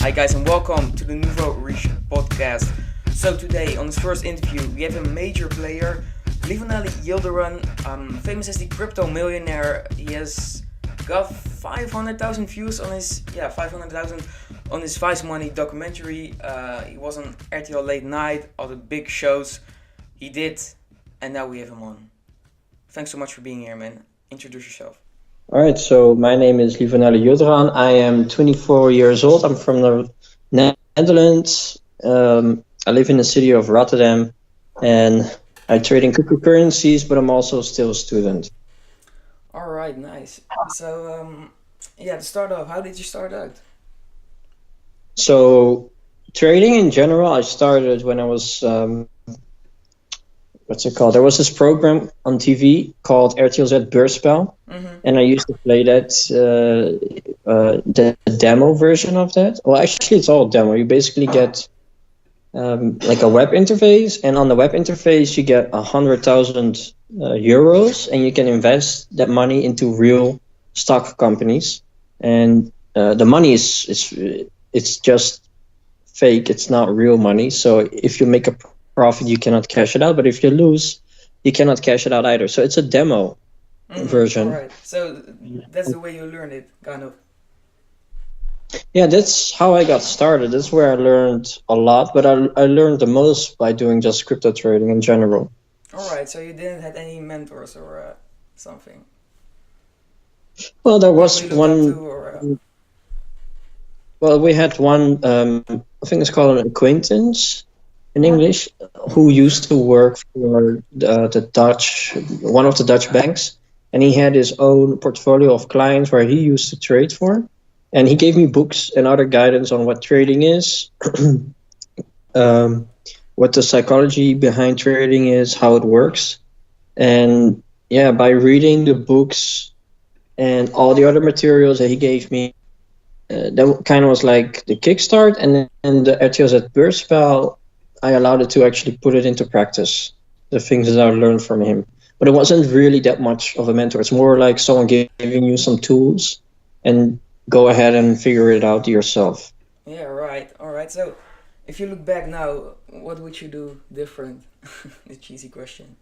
Hi guys and welcome to the Nouveau Riche Podcast. So today on this first interview we have a major player, Livaneli Yildiran, famous as the crypto millionaire. He has got 500,000 views on his 500,000 on his Vice Money documentary. He was on RTL Late Night, all the big shows he did, and now we have him on. Thanks so much for being here, man. Introduce yourself. All right, so my name is Livaneli Yildiran. I am 24 years old. I'm from the Netherlands. I live in the city of Rotterdam, and I trade in cryptocurrencies, but I'm also still a student. All right, nice. So, to start off, how did you start out? So trading in general, I started when I was, what's it called? There was this program on TV called RTLZ Beursspel, and I used to play that, the demo version of that. Well, actually, it's all demo. You basically get like a web interface, and on the web interface, you get 100,000 euros, and you can invest that money into real stock companies. And the money it's just fake. It's not real money. So if you make a profit, you cannot cash it out. But if you lose, you cannot cash it out either. So it's a demo version. All right. So that's the way you learned it, kind of. Yeah, that's how I got started. That's where I learned a lot. But I learned the most by doing just crypto trading in general. All right. So you didn't have any mentors or something? Well, there was one. Well, we had one, I think it's called an acquaintance in English, who used to work for the Dutch, one of the Dutch banks, and he had his own portfolio of clients where he used to trade for, and he gave me books and other guidance on what trading is, what the psychology behind trading is, how it works, and yeah, by reading the books and all the other materials that he gave me, that kind of was like the kickstart, and then the RTLZ Beursspel, I allowed it to actually put it into practice, the things that I learned from him. But it wasn't really that much of a mentor. It's more like someone giving you some tools and go ahead and figure it out yourself. Yeah, right. All right. So if you look back now, what would you do different? The cheesy question.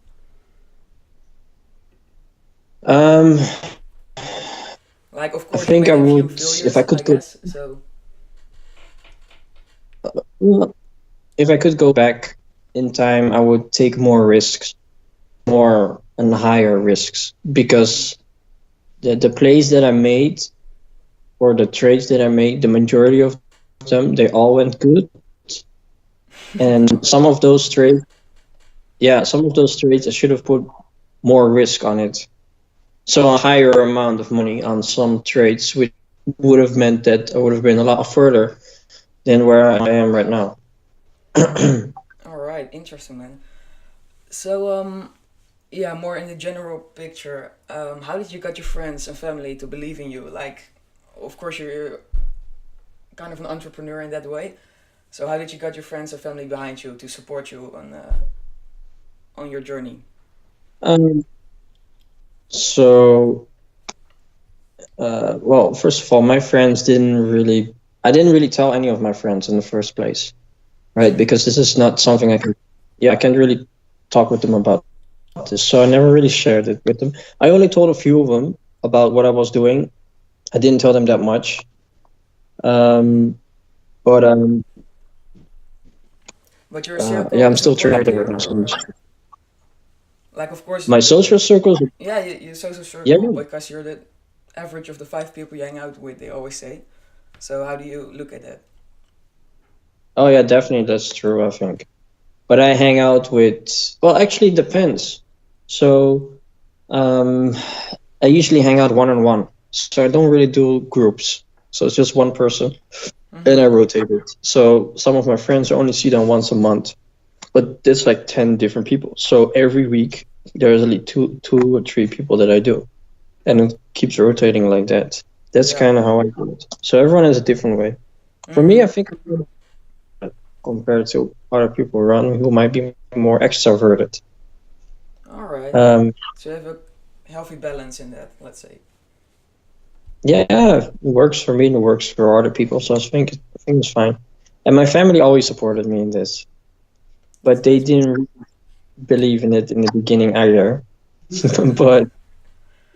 Like, of course, I think I would, failures, if I could go. So If I could go back in time, I would take more risks, more and higher risks, because the plays that I made, or the trades that I made, the majority of them, they all went good. And some of those trades, I should have put more risk on it. So a higher amount of money on some trades, which would have meant that I would have been a lot further than where I am right now. all right, interesting, man. So more in the general picture, how did you get your friends and family to believe in you? Like, of course, you're kind of an entrepreneur in that way. So how did you get your friends and family behind you to support you on your journey? Well, first of all, my friends I didn't really tell any of my friends in the first place, right? Because this is not something I can't really talk with them about this. So I never really shared it with them. I only told a few of them about what I was doing. I didn't tell them that much. But your circle, I'm still trading right now. like, of course, My social circles, your social circle, yeah. because you're the average of the 5 people you hang out with, they always say. So how do you look at that? Oh yeah, definitely that's true, I think. But I hang out with, well, actually it depends. So I usually hang out one-on-one. So I don't really do groups. So it's just one person, and I rotate it. So some of my friends I only see them once a month, but there's like 10 different people. So every week there's only two or three people that I do, and it keeps rotating like that. That's kind of how I do it. So everyone has a different way. For me, I think compared to other people around me who might be more extroverted. All right. So you have a healthy balance in that, let's say. Yeah, it works for me and it works for other people. So I think think it's fine. And my family always supported me in this, but they didn't believe in it in the beginning either. But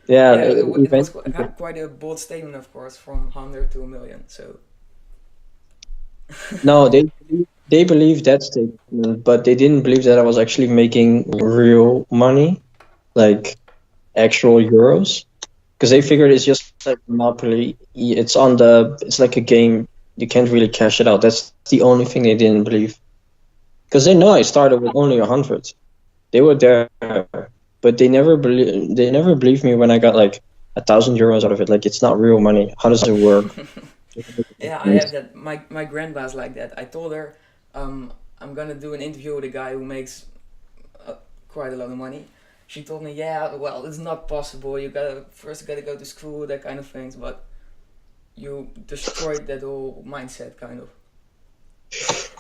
yeah, Yeah, it was eventually, quite a bold statement, of course, from 100 to a million. So no, they believed that statement, but they didn't believe that I was actually making real money, like actual euros, because they figured it's just like Monopoly. It's like a game. You can't really cash it out. That's the only thing they didn't believe. Because they know I started with only 100. They were there, but they never believed me when I got like 1,000 euros out of it. Like it's not real money. How does it work? yeah, I have that. My grandma's like that. I told her, I'm gonna do an interview with a guy who makes quite a lot of money. She told me, yeah, well, it's not possible. You gotta go to school, that kind of things. But you destroyed that whole mindset, kind of.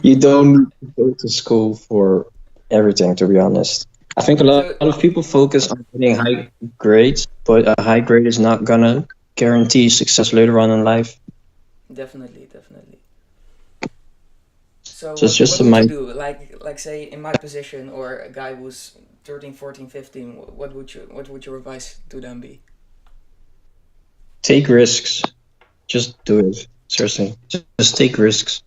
You don't need to go to school for everything, to be honest. I think a lot So of people focus on getting high grades, but a high grade is not gonna guarantee success later on in life. definitely, definitely. So So it's just what a would you mind. do? Like say in my position or a guy who's 13, 14, 15. What would your advice to them be? Take risks. Just do it. Seriously, just take risks.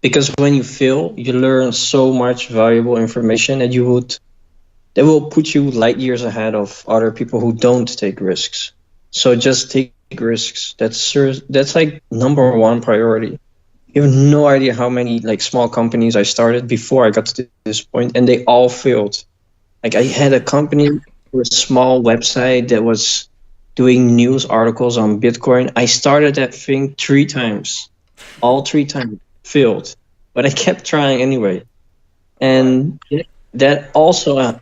Because when you fail, you learn so much valuable information that will put you light years ahead of other people who don't take risks. So just take risks. That's like number one priority. You have no idea how many like small companies I started before I got to this point, and they all failed. Like I had a company for a small website that was doing news articles on Bitcoin. I started that thing 3 times. All 3 times failed, but I kept trying anyway. Right. And that also,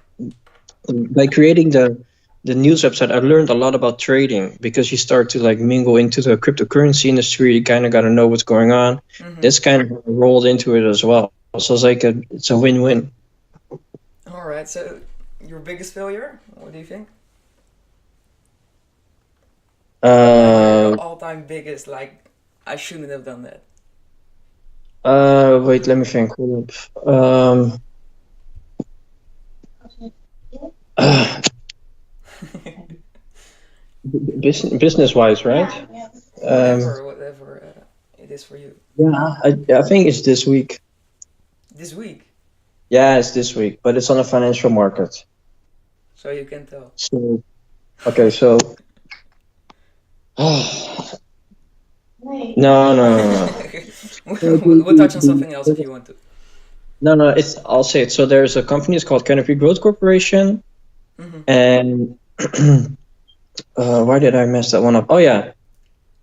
by creating the news website, I learned a lot about trading because you start to like mingle into the cryptocurrency industry. You kind of got to know what's going on. Mm-hmm. That's kind of rolled into it as well. So it's like it's a win-win. All right. So your biggest failure? What do you think? Like your Uh, all-time biggest, like I shouldn't have done that. Wait, let me think. Hold up. Business-wise, right? Um, Whatever it is for you. yeah, I think it's this week. This week, Yeah, it's this week, but it's on the financial market. so you can tell. So, okay, so no, no, no, We'll touch on something else if no. you want to. No, no, I'll say it. So there's a company, it's called Canopy Growth Corporation, Mm-hmm. and why did I mess that one up? Oh yeah,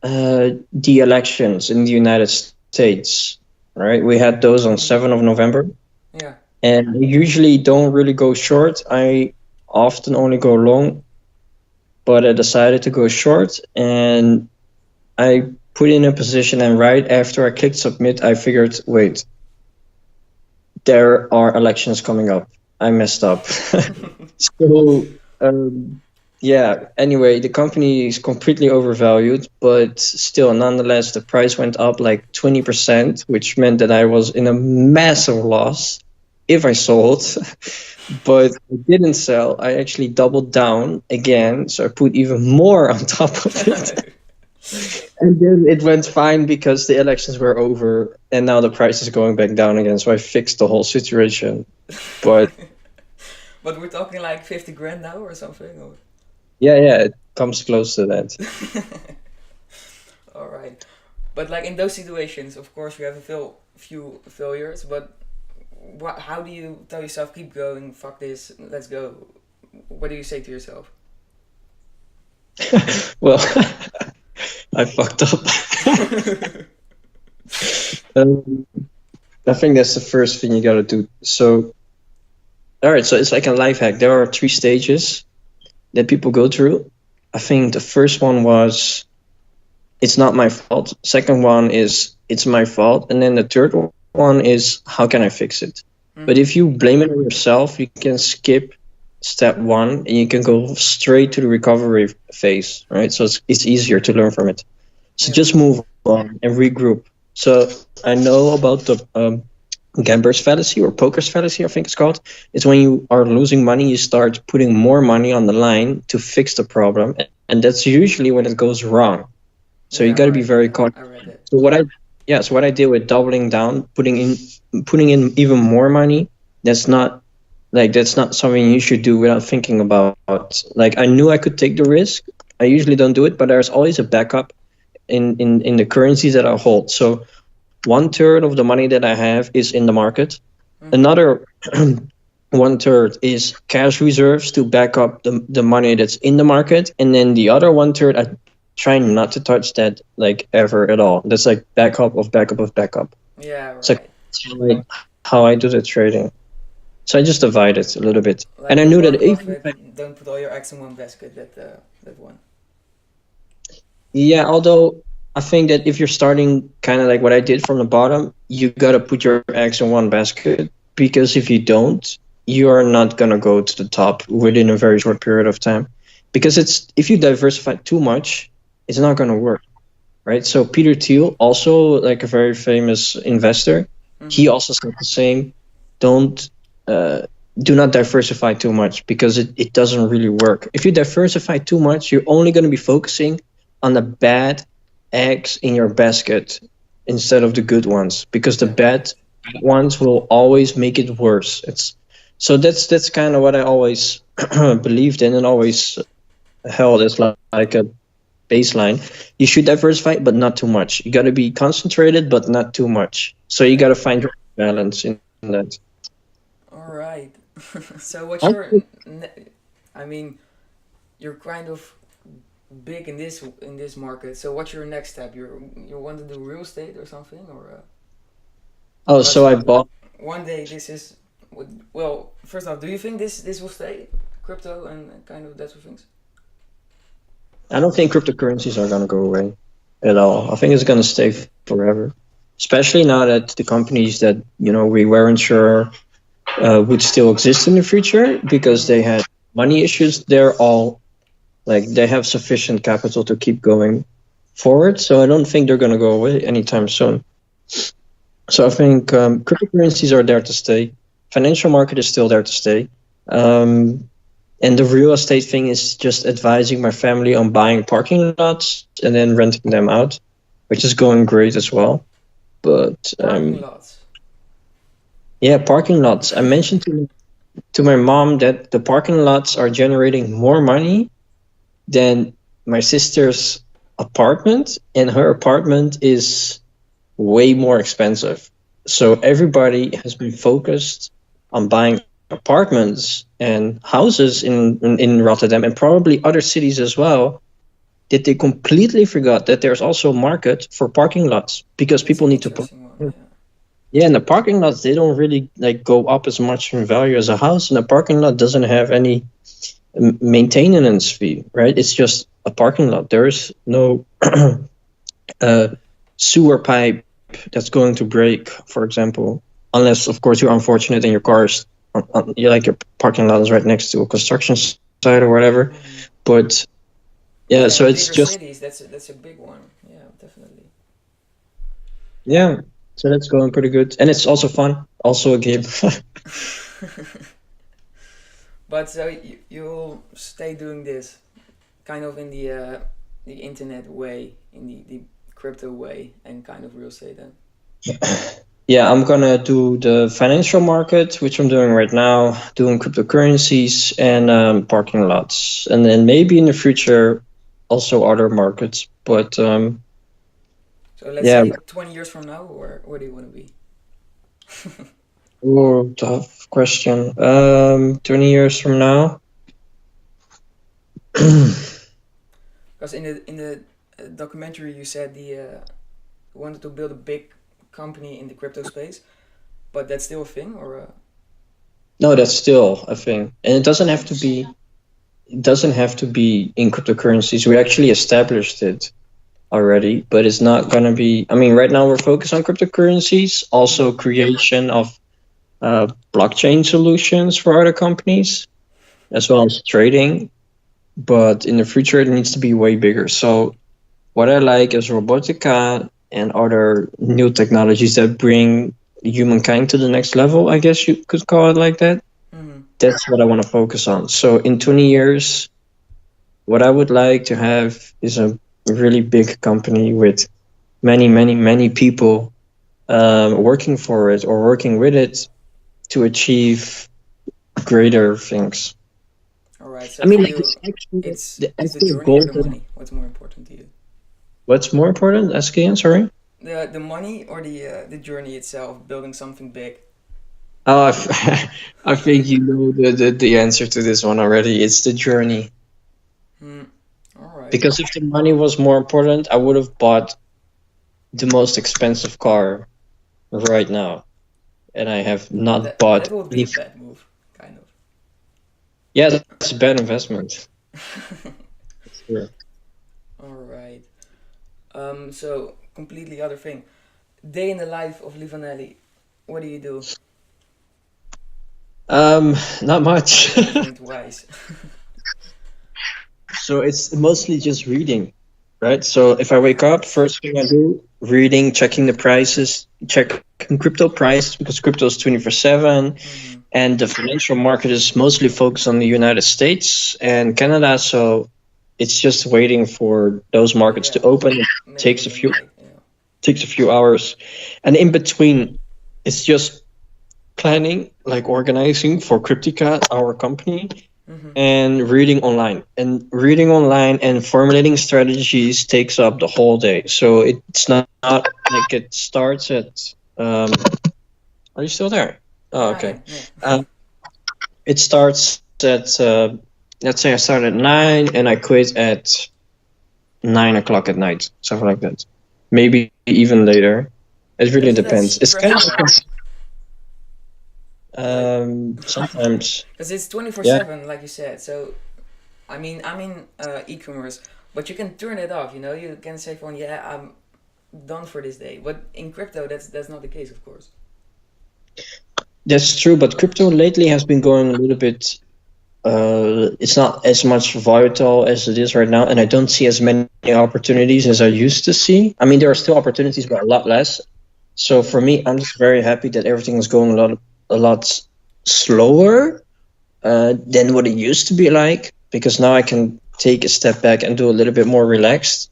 the elections in the United States, right? We had those on 7th of November, Yeah. and I usually don't really go short. I often only go long, but I decided to go short, and I put in a position, and right after I clicked submit, I figured, wait, there are elections coming up. I messed up. So, yeah, anyway, the company is completely overvalued, but still, nonetheless, the price went up like 20%, which meant that I was in a massive loss if I sold. But I didn't sell. I actually doubled down again, so I put even more on top of it. And then it went fine because the elections were over, and now the price is going back down again. So I fixed the whole situation. But But we're talking like 50 grand now or something. Or... yeah, it comes close to that. All right. But like in those situations, of course, you have a few failures. But how do you tell yourself, keep going, fuck this, let's go? What do you say to yourself? Well, I fucked up. um, I think that's the first thing you gotta do. So, all right, so it's like a life hack. There are 3 stages that people go through. I think the first one was, it's not my fault. Second one is, it's my fault. And then the third one is, how can I fix it? But if you blame it on yourself, you can skip step 1 and you can go straight to the recovery phase, right? So it's easier to learn from it. So Yeah. just move on and regroup. So I know about the gambler's fallacy or poker's fallacy, I think it's called. It's when you are losing money, you start putting more money on the line to fix the problem, and that's usually when it goes wrong. So you Yeah, got to be right. very Yeah, cautious. I read it. So what I did with doubling down, putting in even more money, that's not something you should do without thinking about. Like I knew I could take the risk. I usually don't do it, but there's always a backup in the currencies that I hold. So 1/3 of the money that I have is in the market. Mm-hmm. Another 1/3 is cash reserves to back up the money that's in the market, and then the other 1/3 I try not to touch that like ever at all. That's like backup of backup of backup. Yeah, It's like right. how I do the trading. So I just divide it a little bit, and Like I with knew that Warren if Buffett, don't put all your eggs in one basket. That one. yeah, although I think that if you're starting kind of like what I did from the bottom, you gotta put your eggs in one basket because if you don't, you are not gonna go to the top within a very short period of time. Because it's if you diversify too much, it's not gonna work, right? So Peter Thiel, also like a very famous investor, he Mm-hmm. also said the same. Don't do not diversify too much because it doesn't really work. If you diversify too much, you're only going to be focusing on the bad eggs in your basket instead of the good ones because the Yeah, right. bad ones will always make it worse. It's so that's kind of what I always believed in and always held as like a baseline. You should diversify, but not too much. You got to be concentrated, but not too much. So you got Yeah. to find your balance in that. All right. So what's your? I mean, you're kind of big in this market. So what's your next step? You want to do real estate or something, or Oh, so because I bought. one day this is well. First off, do you think this will stay crypto and kind of that sort of things? I don't think cryptocurrencies are gonna go away at all. I think it's gonna stay forever, especially now that the companies that we weren't sure would still exist in the future because Mm-hmm. they had money issues. They're all like they have sufficient capital to keep going forward. So I don't think they're gonna go away anytime soon. So I think cryptocurrencies are there to stay. Financial market is still there to stay. Um, and the real estate thing is just advising my family on buying parking lots and then renting them out, which is going great as well. But Parking lots. yeah, parking lots. I mentioned to my mom that the parking lots are generating more money than my sister's apartment, and her apartment is way more expensive. So everybody has been focused on buying apartments and houses in Rotterdam and probably other cities as well, that they completely forgot that there's also a market for parking lots because That's people an need to park. interesting one. Yeah. Yeah, and the parking lots they don't really like go up as much in value as a house, and the parking lot doesn't have any maintenance fee, right? It's just a parking lot. There's no uh, sewer pipe that's going to break, for example, unless of course you're unfortunate and your car is you like your parking lot is right next to a construction site or whatever. Mm-hmm. But yeah, Yeah, so in it's bigger just cities, that's a big one. Yeah, definitely. yeah, so that's going pretty good, and it's also fun, also a game. But so you'll stay doing this kind of in the internet way, in the crypto way, and kind of real estate then. Yeah, I'm gonna do the financial market, which I'm doing right now, doing cryptocurrencies and parking lots, and then maybe in the future also other markets. But So let's yeah, say 20 years from now, where do you want to be? oh, tough question. 20 years from now, Because in the documentary you said you wanted to build a big company in the crypto space, but that's still a thing, or no, that's still a thing, and it doesn't have to be. It doesn't have to be in cryptocurrencies. We actually established it already, but it's not gonna be. I mean, right now we're focused on cryptocurrencies, also mm-hmm. creation of blockchain solutions for other companies, as well as trading. But in the future, it needs to be way bigger. So what I like is robotica and other new technologies that bring humankind to the next level, I guess you could call it like that. That's what I want to focus on. So in 20 years, what I would like to have is a really big company with many, many, many people working for it or working with it to achieve greater things. All right. So I mean, for like, you, it's the it's the actual journey goal. or the money? What's more important to you? What's more important? Ask again, sorry. The money or the journey itself, building something big? Oh, I think you know the answer to this one already. It's the journey. All right. Because if the money was more important, I would have bought the most expensive car right now. And I have not bought That would be any. a bad move, kind of. Yeah, that's a bad investment. Sure. All right. So completely other thing. Day in the life of Livaneli. What do you do? Not much. Management wise. So it's mostly just reading, right? So if I wake up, first thing I do, reading, checking the prices, checking crypto prices because crypto is 24/7, and the financial market is mostly focused on the United States and Canada. So it's just waiting for those markets to open. It takes a few hours, and in between, it's just planning, like organizing for Cryptica, our company, and reading online. And reading online and formulating strategies takes up the whole day. So it's not like it starts at. Are you still there? Oh, okay. It starts at. Let's say I start at 9 and I quit at 9 o'clock at night, something like that. Maybe even later. It really depends. It's kind of sometimes. Because it's 24/7, like you said. So, I'm in e-commerce, but you can turn it off. You can say, I'm done for this day. But in crypto, that's not the case, of course. That's true, but crypto lately has been going a little bit. It's not as much volatile as it is right now, and I don't see as many opportunities as I used to see. I mean, there are still opportunities, but a lot less. So for me, I'm just very happy that everything is going a lot slower than what it used to be like, because now I can take a step back and do a little bit more relaxed.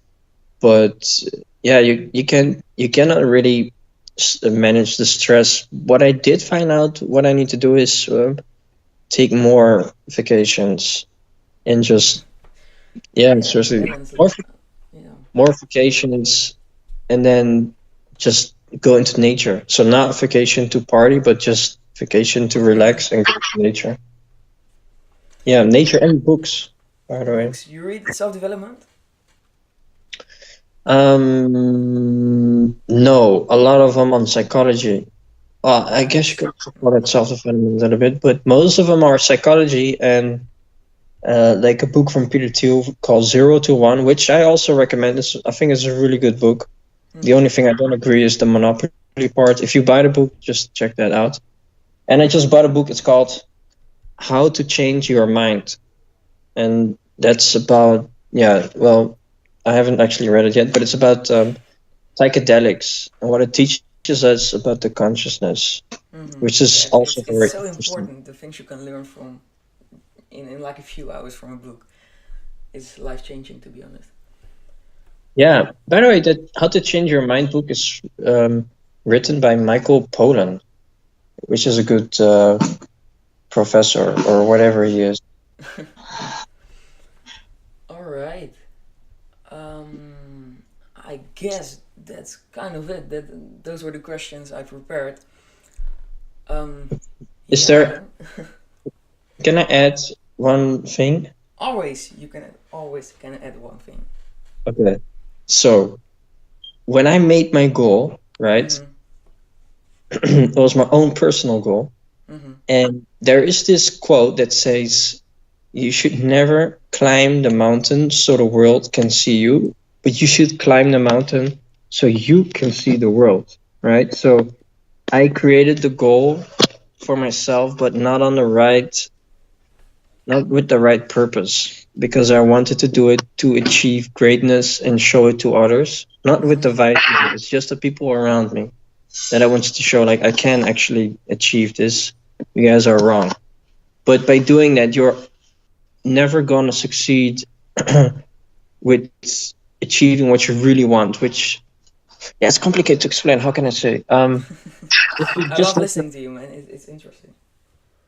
But yeah, you cannot really manage the stress. What I did find out, what I need to do is take more vacations and just seriously more vacations, and then just go into nature. So not vacation to party, but just vacation to relax and go to nature. Yeah, nature and books, by the way. Books. You read self-development? No, a lot of them on psychology. Well, I guess you could call it self-development a little bit, but most of them are psychology and like a book from Peter Thiel called 0 to 1, which I also recommend. I think it's a really good book. The only thing I don't agree is the monopoly part. If you buy the book, just check that out. And I just bought a book. It's called How to Change Your Mind. And that's about, I haven't actually read it yet, but it's about psychedelics and what it teaches us about the consciousness, which is also very so important. The things you can learn from in like a few hours from a book is life-changing, to be honest. Yeah. By the way, that How to Change Your Mind book is written by Michael Pollan, which is a good professor or whatever he is. All right. I guess that's kind of it. Those were the questions I prepared. Is there? Can I add one thing? Always, you can add one thing. Okay. So, when I made my goal, right, it was my own personal goal, and there is this quote that says, "You should never climb the mountain so the world can see you, but you should climb the mountain so you can see the world," right? So, I created the goal for myself, but not with the right purpose. because I wanted to do it to achieve greatness and show it to others, not with the vice. It's just the people around me that I wanted to show, like, I can actually achieve this. You guys are wrong. But by doing that, you're never going to succeed with achieving what you really want, which, yeah, it's complicated to explain. How can I say? I love listening to you, man. It's interesting.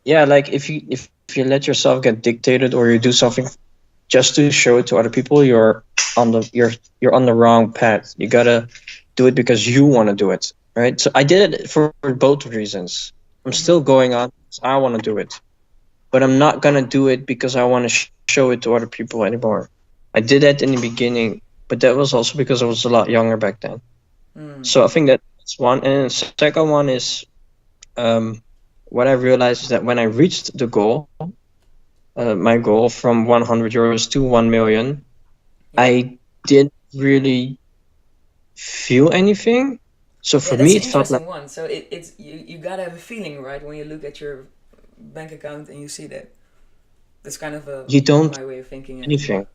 Yeah, like if you let yourself get dictated or you do something just to show it to other people, you're on the wrong path. You gotta do it because you want to do it, right? So I did it for both reasons. I'm still going on because I want to do it, but I'm not gonna do it because I want to show it to other people anymore. I did that in the beginning, but that was also because I was a lot younger back then. So I think that's one. And the second one is, what I realized is that when I reached the goal, my goal from 100 euros to 1 million, I didn't really feel anything. So for me, it felt like one. So it's you gotta have a feeling, right, when you look at your bank account and you see that. That's kind of you don't my way of thinking. Anything.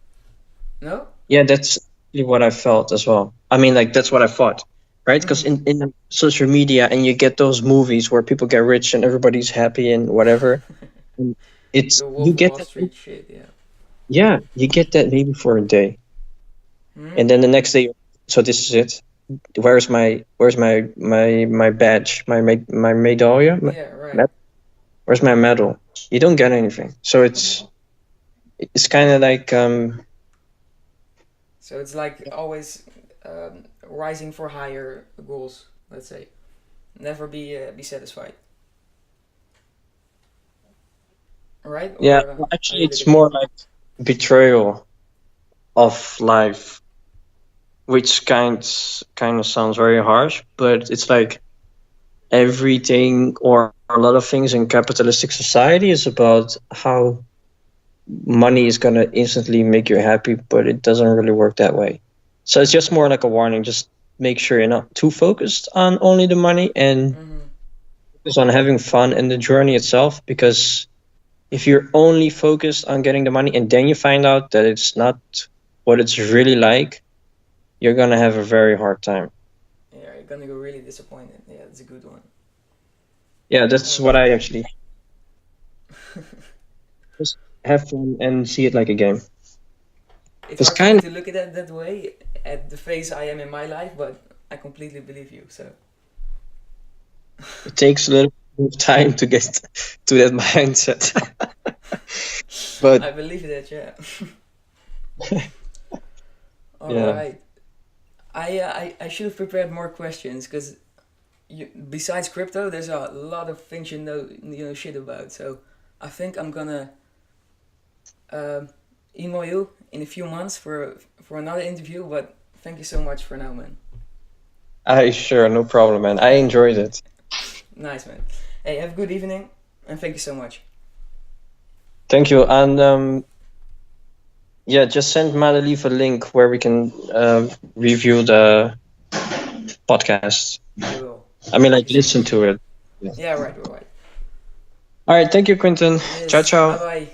No? Yeah, that's what I felt as well. I mean, like, that's what I thought, right? Because in social media, and you get those movies where people get rich and everybody's happy and whatever. It's you get Wall Street shit, yeah. Yeah, you get that maybe for a day, and then the next day, so this is it. Where's my badge, my medallion? Yeah, right. Where's my medal? You don't get anything. So it's kind of like So it's like always rising for higher goals. Let's say, never be satisfied. Right? Yeah, well, actually, it's more like betrayal of life, which kind of sounds very harsh, but it's like everything or a lot of things in capitalistic society is about how money is going to instantly make you happy, but it doesn't really work that way. So it's just more like a warning. Just make sure you're not too focused on only the money and focus on having fun in the journey itself, because if you're only focused on getting the money and then you find out that it's not what it's really like, you're going to have a very hard time. Yeah, you're going to go really disappointed. Yeah, that's a good one. Yeah, that's what I actually... Just have fun and see it like a game. It's hard to look at it that way at the phase I am in my life, but I completely believe you, so... It takes a little bit of time to get to that mindset. But I believe that, yeah. All Yeah. right. I should have prepared more questions, because besides crypto, there's a lot of things you know shit about. So I think I'm gonna email you in a few months for another interview. But thank you so much for now, man. Sure, no problem, man. I enjoyed it. Nice, man. Hey, have a good evening, and thank you so much. Thank you. And yeah, just send Madeleine a link where we can review the podcast. I will. I mean, like, listen to it. Yeah, right. All right. Thank you, Quentin. Yes, Ciao, ciao. Bye bye.